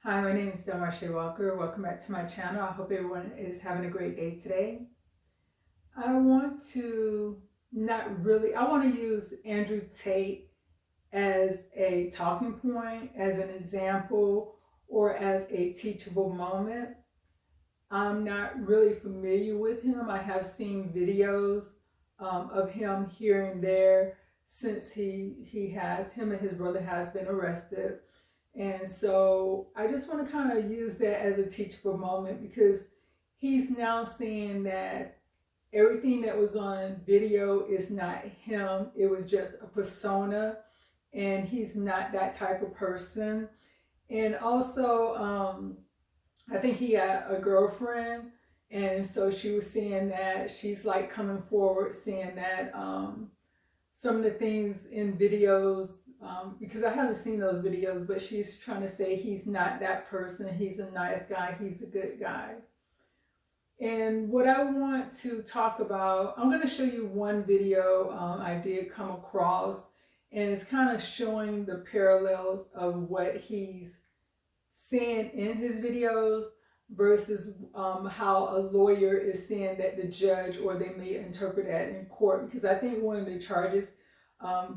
Hi, my name is DelmarshaeWalker. Welcome back to my channel. I hope everyone is having a great day today. I want to use Andrew Tate as a talking point, as an example, or as a teachable moment. I'm not really familiar with him. I have seen videos of him here and there since him and his brother has been arrested. And so I just want to kind of use that as a teachable moment, because he's now saying that everything that was on video is not him. It was just a persona, and he's not that type of person. And also, I think he had a girlfriend, and so she was saying that she's like coming forward saying that some of the things in videos, because I haven't seen those videos, but she's trying to say he's not that person. He's a nice guy. He's a good guy. And what I want to talk about, I'm going to show you one video I did come across, and it's kind of showing the parallels of what he's saying in his videos versus how a lawyer is saying that the judge, or they may interpret that in court. Because I think one of the charges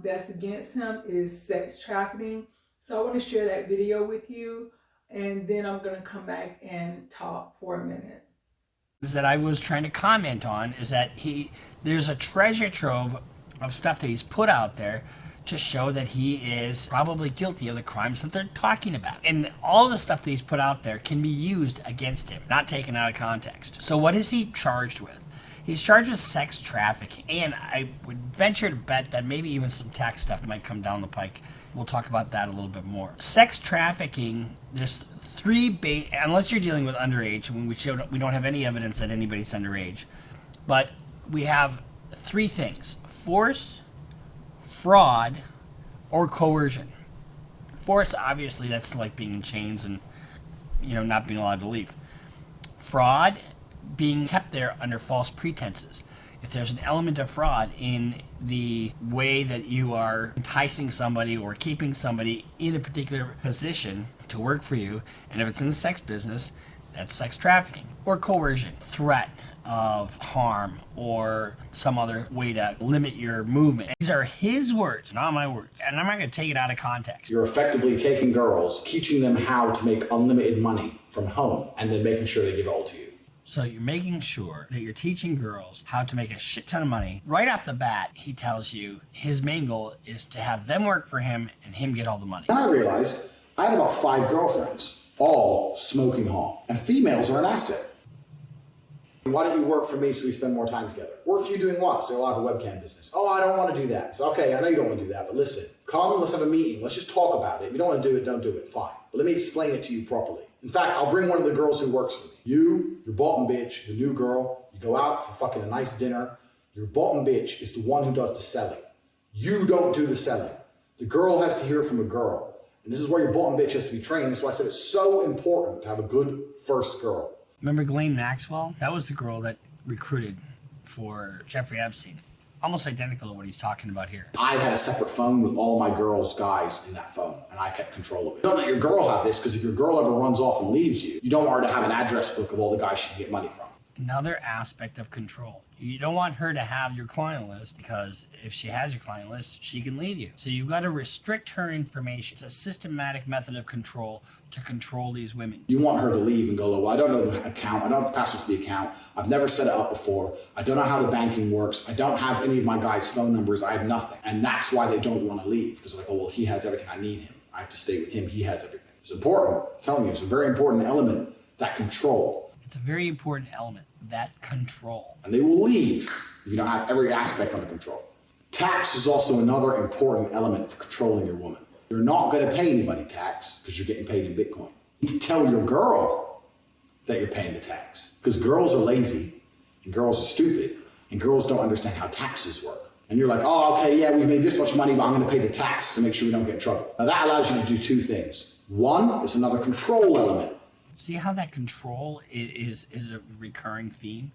that's against him is sex trafficking. So I want to share that video with you, and then I'm going to come back and talk for a minute. That I was trying to comment on is that there's a treasure trove of stuff that he's put out there to show that he is probably guilty of the crimes that they're talking about. And all the stuff that he's put out there can be used against him, not taken out of context. So what is he charged with? He's charged with sex trafficking. And I would venture to bet that maybe even some tax stuff might come down the pike. We'll talk about that a little bit more. Sex trafficking, there's unless you're dealing with underage, when we don't have any evidence that anybody's underage. But we have three things: force, fraud, or coercion. Force, obviously, that's like being in chains and not being allowed to leave. Fraud, being kept there under false pretenses. If there's an element of fraud in the way that you are enticing somebody or keeping somebody in a particular position to work for you, and if it's in the sex business, that's sex trafficking. Or coercion, threat of harm, or some other way to limit your movement. These are his words, not my words, and I'm not going to take it out of context. You're effectively taking girls, teaching them how to make unlimited money from home, and then making sure they give it all to you. So you're making sure that you're teaching girls how to make a shit ton of money. Right off the bat, he tells you his main goal is to have them work for him and him get all the money. Then I realized I had about 5 girlfriends, all smoking home, and females are an asset. Why don't you work for me so we spend more time together? Work for you doing what? So I'll have a webcam business. Oh, I don't want to do that. So, okay, I know you don't want to do that, but listen, come, let's have a meeting. Let's just talk about it. If you don't want to do it, don't do it. Fine. But let me explain it to you properly. In fact, I'll bring one of the girls who works for me. Your bottom bitch, the new girl, you go out for fucking a nice dinner. Your bottom bitch is the one who does the selling. You don't do the selling. The girl has to hear from a girl. And this is where your bottom bitch has to be trained. That's why I said it's so important to have a good first girl. Remember Ghislaine Maxwell? That was the girl that recruited for Jeffrey Epstein. Almost identical to what he's talking about here. I had a separate phone with all my girls' guys in that phone, and I kept control of it. Don't let your girl have this, because if your girl ever runs off and leaves you, you don't want her to have an address book of all the guys she can get money from. Another aspect of control. You don't want her to have your client list, because if she has your client list, she can leave you. So you've got to restrict her information. It's a systematic method of control to control these women. You want her to leave and go, well, I don't know the account. I don't have the password to the account. I've never set it up before. I don't know how the banking works. I don't have any of my guys' phone numbers. I have nothing. And that's why they don't want to leave, because they're like, oh, well, he has everything. I need him. I have to stay with him. He has everything. It's important. I'm telling you, it's a very important element, that control. It's a very important element, that control. And they will leave if you don't have every aspect under control. Tax is also another important element for controlling your woman. You're not going to pay anybody tax because you're getting paid in Bitcoin. You need to tell your girl that you're paying the tax, because girls are lazy and girls are stupid and girls don't understand how taxes work. And you're like, oh, okay, yeah, we've made this much money, but I'm going to pay the tax to make sure we don't get in trouble. Now that allows you to do two things. One is another control element. See how that control is a recurring theme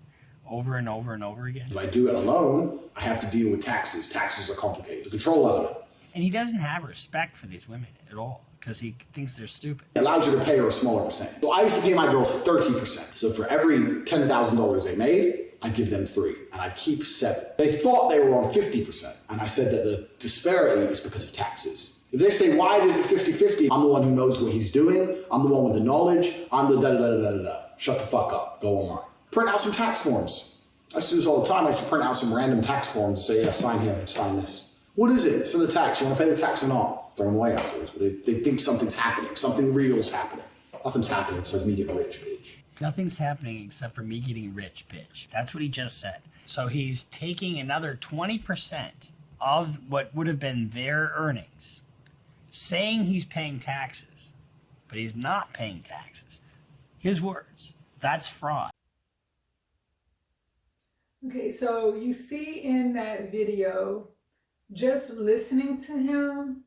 over and over and over again? If I do it alone, I have to deal with taxes. Taxes are complicated. The control element. And he doesn't have respect for these women at all. because he thinks they're stupid. It allows you to pay her a smaller percentage. So I used to pay my girls 30%. So for every $10,000 they made, I'd give them 3, and I'd keep 7. They thought they were on 50%, and I said that the disparity is because of taxes. If they say, why is it 50-50? I'm the one who knows what he's doing. I'm the one with the knowledge. I'm the da-da-da-da-da-da. Shut the fuck up. Go online. Print out some tax forms. I used to do this all the time. I used to print out some random tax forms and say, yeah, sign here, sign this. What is it? It's for the tax. You want to pay the tax or not? Throw them away afterwards. But they think something's happening. Something real's happening. Nothing's happening besides me getting rich, bitch. Nothing's happening except for me getting rich, bitch. That's what he just said. So he's taking another 20% of what would have been their earnings, saying he's paying taxes, but he's not paying taxes. His words. That's fraud. Okay, so you see in that video, just listening to him,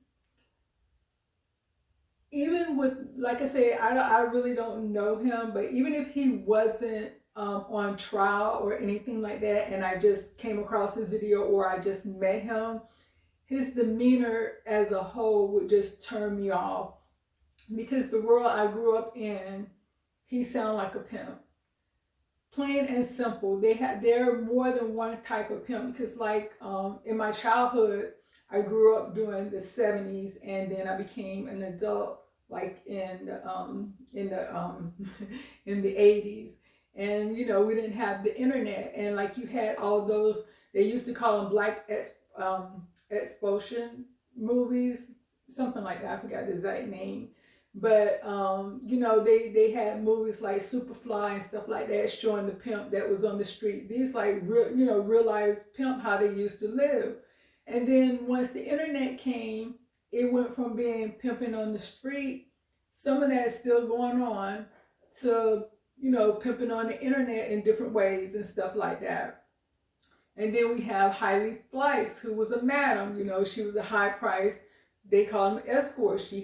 even with, like I say, I really don't know him, but even if he wasn't on trial or anything like that, and I just came across his video or I just met him, his demeanor as a whole would just turn me off, because the world I grew up in, he sounded like a pimp. Plain and simple. There are more than one type of pimp, because like in my childhood, I grew up during the 70s, and then I became an adult like in the in the 80s. And you know, we didn't have the internet, and like you had all those, they used to call them black explosion movies, something like that. I forgot the exact name. But you know, they had movies like Superfly and stuff like that, showing the pimp that was on the street. These like real, you know, realized pimp how they used to live. And then once the internet came, it went from being pimping on the street, some of that's still going on, to, you know, pimping on the internet in different ways and stuff like that. And then we have Heidi Fleiss, who was a madam. You know, she was a high price. They call them escorts. She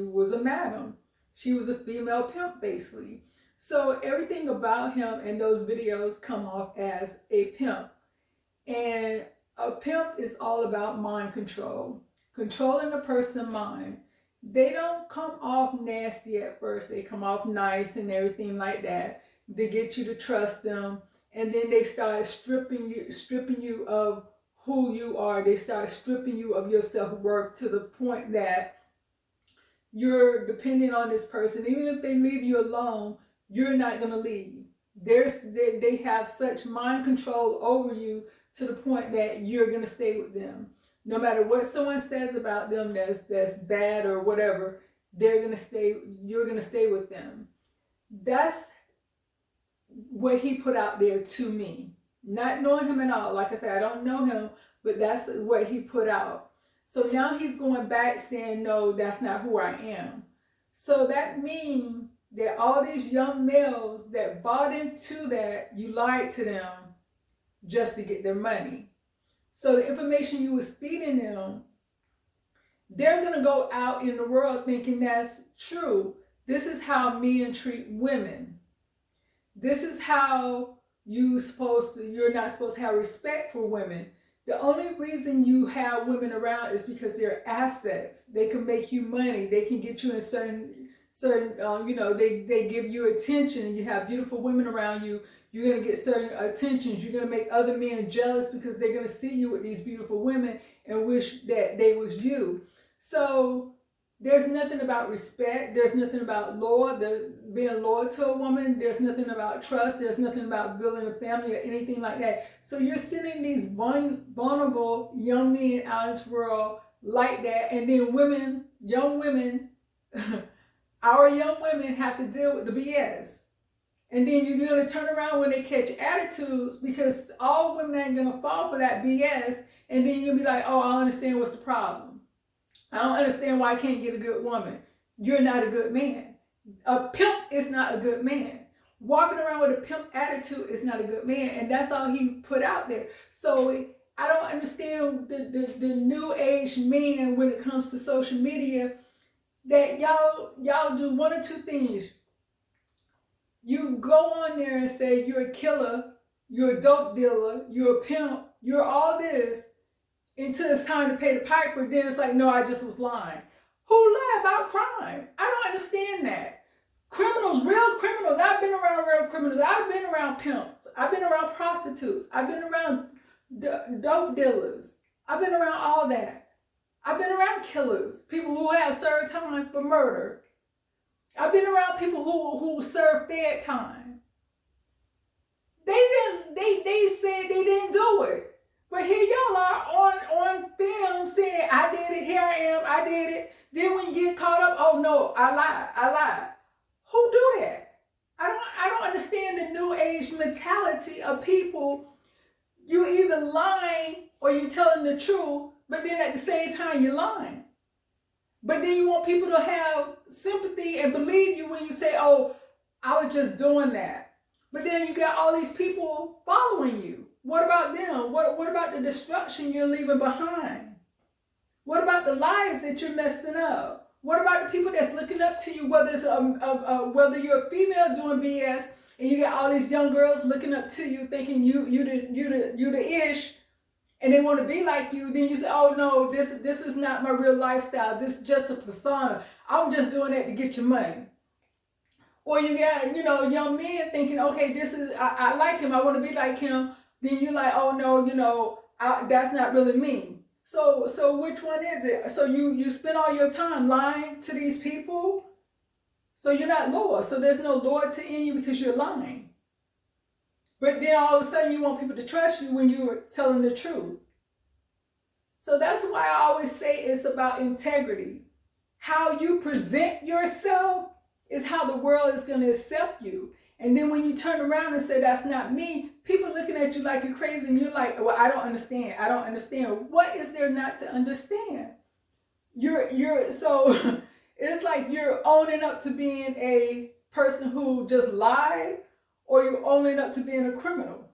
was a madam. She was a female pimp, basically. So everything about him and those videos come off as a pimp. And a pimp is all about mind control, controlling a person's mind. They don't come off nasty at first. They come off nice and everything like that. They get you to trust them, and then they start stripping you of who you are. They start stripping you of your self-worth to the point that you're depending on this person. Even if they leave you alone, you're not going to leave. They have such mind control over you to the point that you're going to stay with them. No matter what someone says about them that's bad or whatever, you're going to stay with them. That's what he put out there to me. Not knowing him at all. Like I said, I don't know him, but that's what he put out. So now he's going back saying, no, that's not who I am. So that means that all these young males that bought into that, you lied to them just to get their money. So the information you was feeding them, they're going to go out in the world thinking that's true. This is how men treat women. This is how you're not supposed to have respect for women. The only reason you have women around is because they're assets. They can make you money. They can get you in certain you know, they give you attention. You have beautiful women around you. You're going to get certain attentions. You're going to make other men jealous because they're going to see you with these beautiful women and wish that they was you. So there's nothing about respect. There's nothing about being loyal to a woman. There's nothing about trust. There's nothing about building a family or anything like that. So you're sending these vulnerable young men out into the world like that. And then young women, our young women have to deal with the BS. And then you're going to turn around when they catch attitudes, because all women ain't going to fall for that BS. And then you'll be like, oh, I understand what's the problem. I don't understand why I can't get a good woman. You're not a good man. A pimp is not a good man. Walking around with a pimp attitude is not a good man. And that's all he put out there. So I don't understand the new age men when it comes to social media, that y'all do one or two things. You go on there and say you're a killer, you're a dope dealer, you're a pimp, you're all this, until it's time to pay the piper. Then it's like, no, I just was lying. Who who lie about crime. I don't understand that. Criminals, real criminals. I've been around real criminals. I've been around pimps. I've been around prostitutes. I've been around dope dealers. I've been around all that. I've been around killers, people who have served time for murder. I've been around people who served fed time. They said they didn't do it. But here y'all are on film saying, I did it, here I am, I did it. Then when you get caught up, oh no, I lied. Who do that? I don't understand the new age mentality of people. You either lying or you telling the truth, but then at the same time you're lying. But then you want people to have sympathy and believe you when you say, oh, I was just doing that. But then you got all these people following you. What about them? What about the destruction you're leaving behind? What about the lives that you're messing up? What about the people that's looking up to you, whether it's whether you're a female doing BS and you got all these young girls looking up to you, thinking you the ish, and they want to be like you? Then you say, oh no, this is not my real lifestyle. This is just a persona. I'm just doing that to get your money. Or you got young men thinking, okay, this is I like him. I want to be like him. Then you're like, oh no, that's not really me. So which one is it? So you spend all your time lying to these people. So you're not loyal. So there's no loyalty in you because you're lying. But then all of a sudden you want people to trust you when you're telling the truth. So that's why I always say it's about integrity. How you present yourself is how the world is going to accept you. And then when you turn around and say, that's not me, people looking at you like you're crazy, and you're like, well, I don't understand. What is there not to understand? So it's like you're owning up to being a person who just lied, or you're owning up to being a criminal.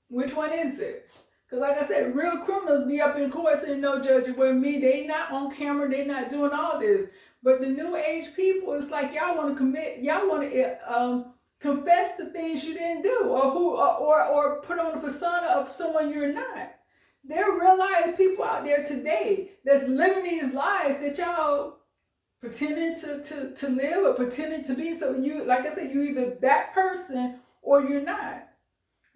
Which one is it? Because like I said, real criminals be up in court saying, no, judge, it wasn't me. They not on camera. They not doing all this. But the new age people, it's like y'all want to confess to things you didn't do, or put on a persona of someone you're not. There are real life people out there today that's living these lives that y'all pretending to live or pretending to be. So you, like I said, you either that person or you're not.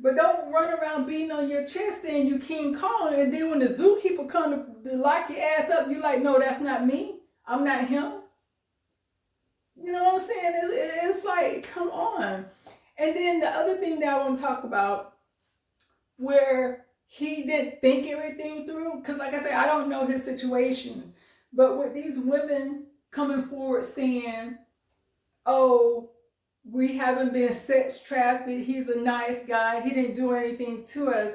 But don't run around beating on your chest saying you King Kong, and then when the zookeeper come to lock your ass up, you like, no, that's not me. I'm not him. You know what I'm saying? It's like, come on. And then the other thing that I want to talk about, where he didn't think everything through, because like I said, I don't know his situation, but with these women coming forward saying, oh, we haven't been sex trafficked, he's a nice guy, he didn't do anything to us.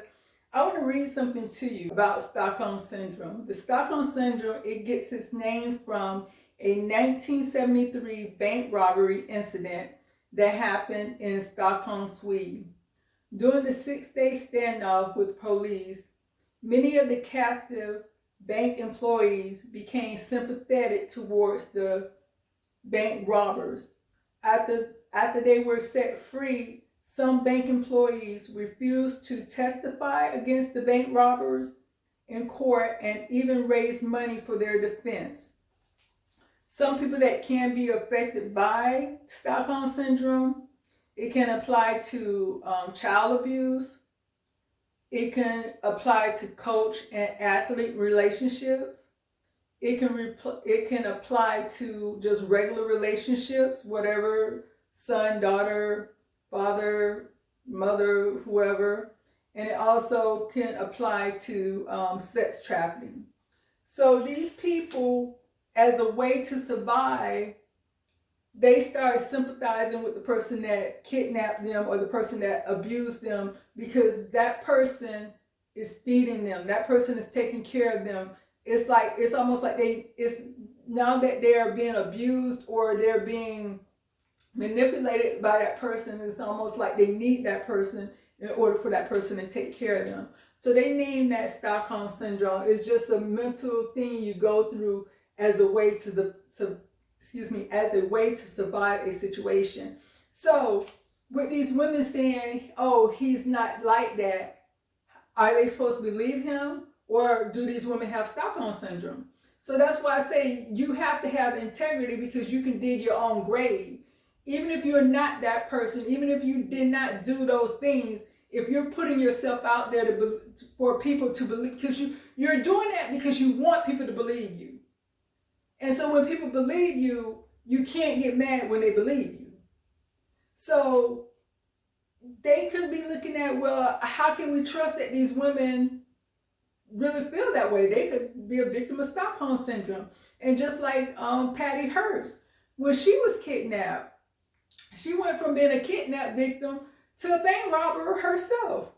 I want to read something to you about Stockholm Syndrome. The Stockholm Syndrome, it gets its name from a 1973 bank robbery incident that happened in Stockholm, Sweden. During the 6-day standoff with police, many of the captive bank employees became sympathetic towards the bank robbers. After they were set free, some bank employees refused to testify against the bank robbers in court and even raise money for their defense. Some people that can be affected by Stockholm Syndrome, it can apply to child abuse. It can apply to coach and athlete relationships. It can apply to just regular relationships, whatever, son, daughter, father, mother, whoever. And it also can apply to sex trafficking. So these people, as a way to survive, they start sympathizing with the person that kidnapped them or the person that abused them, because that person is feeding them. That person is taking care of them. It's almost like it's now that they're being abused or they're being manipulated by that person, it's almost like they need that person in order for that person to take care of them. So they name that Stockholm Syndrome. It's just a mental thing you go through as a way to survive a situation. So with these women saying, oh, he's not like that, are they supposed to believe him? Or do these women have Stockholm Syndrome? So that's why I say you have to have integrity, because you can dig your own grave. Even if you're not that person, even if you did not do those things, if you're putting yourself out there for people to believe, because you're doing that because you want people to believe you. And so when people believe you, you can't get mad when they believe you. So they could be looking at, well, how can we trust that these women really feel that way? They could be a victim of Stockholm Syndrome. And just like Patty Hearst, when she was kidnapped, she went from being a kidnap victim to a bank robber herself.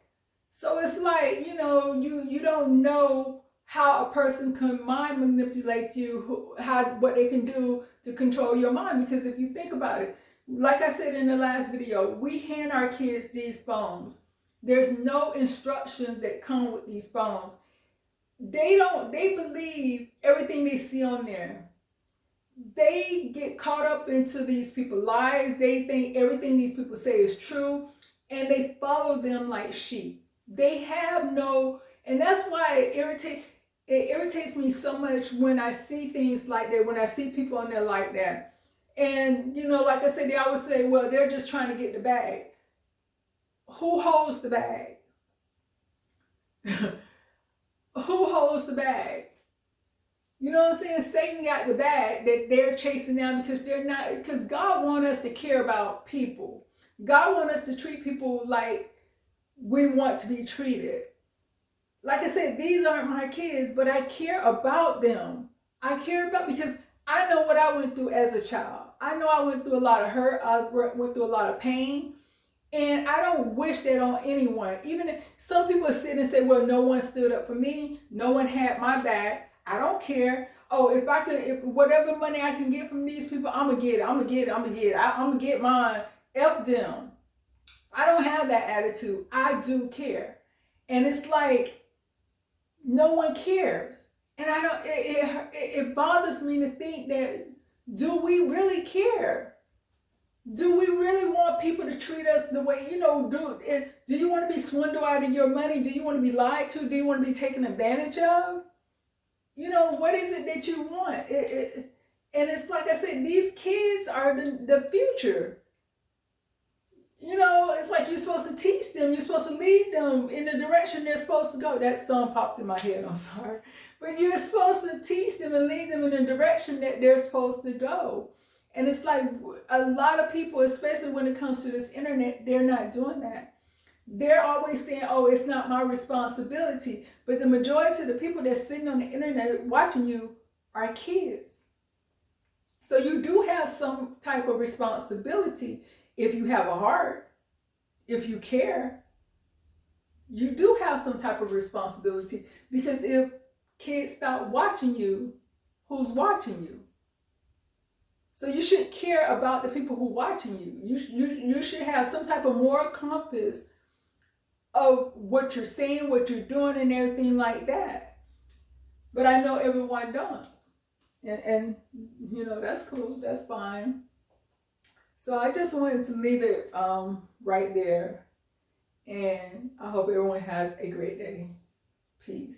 So it's like, you know, you don't know how a person can mind manipulate you, what they can do to control your mind. Because if you think about it, like I said in the last video, we hand our kids these phones. There's no instructions that come with these phones. They believe everything they see on there. They get caught up into these people's lives. They think everything these people say is true, and they follow them like sheep. They have no, and that's why it irritates me so much when I see things like that, when I see people on there like that. And, you know, like I said, they always say, well, they're just trying to get the bag. Who holds the bag? Who holds the bag? You know what I'm saying? Satan got the bag that they're chasing down, because God wants us to care about people. God wants us to treat people like we want to be treated. Like I said, these aren't my kids, but I care about them. I care about, because I know what I went through as a child. I know I went through a lot of hurt. I went through a lot of pain. And I don't wish that on anyone. Even if some people sit and say, well, no one stood up for me. No one had my back. I don't care. Oh, if whatever money I can get from these people, I'm going to get it. I'm going to get it. I'm going to get it. I'm going to get mine. F them. I don't have that attitude. I do care. And it's like, no one cares. And I don't, it bothers me to think that, do we really care? Do we really want people to treat us the way, you know, do you want to be swindled out of your money? Do you want to be lied to? Do you want to be taken advantage of? You know, what is it that you want? And it's like I said, these kids are the future. You know, it's like you're supposed to teach them. You're supposed to lead them in the direction they're supposed to go. That song popped in my head, I'm sorry. But you're supposed to teach them and lead them in the direction that they're supposed to go. And it's like a lot of people, especially when it comes to this internet, they're not doing that. They're always saying, oh, it's not my responsibility. But the majority of the people that's sitting on the internet watching you are kids. So you do have some type of responsibility. If you have a heart, if you care, you do have some type of responsibility. Because if kids stop watching you, who's watching you? So you should care about the people who are watching you. You should have some type of moral compass of what you're saying, what you're doing, and everything like that. But I know everyone don't. And you know, that's cool. That's fine. So I just wanted to leave it right there. And I hope everyone has a great day. Peace.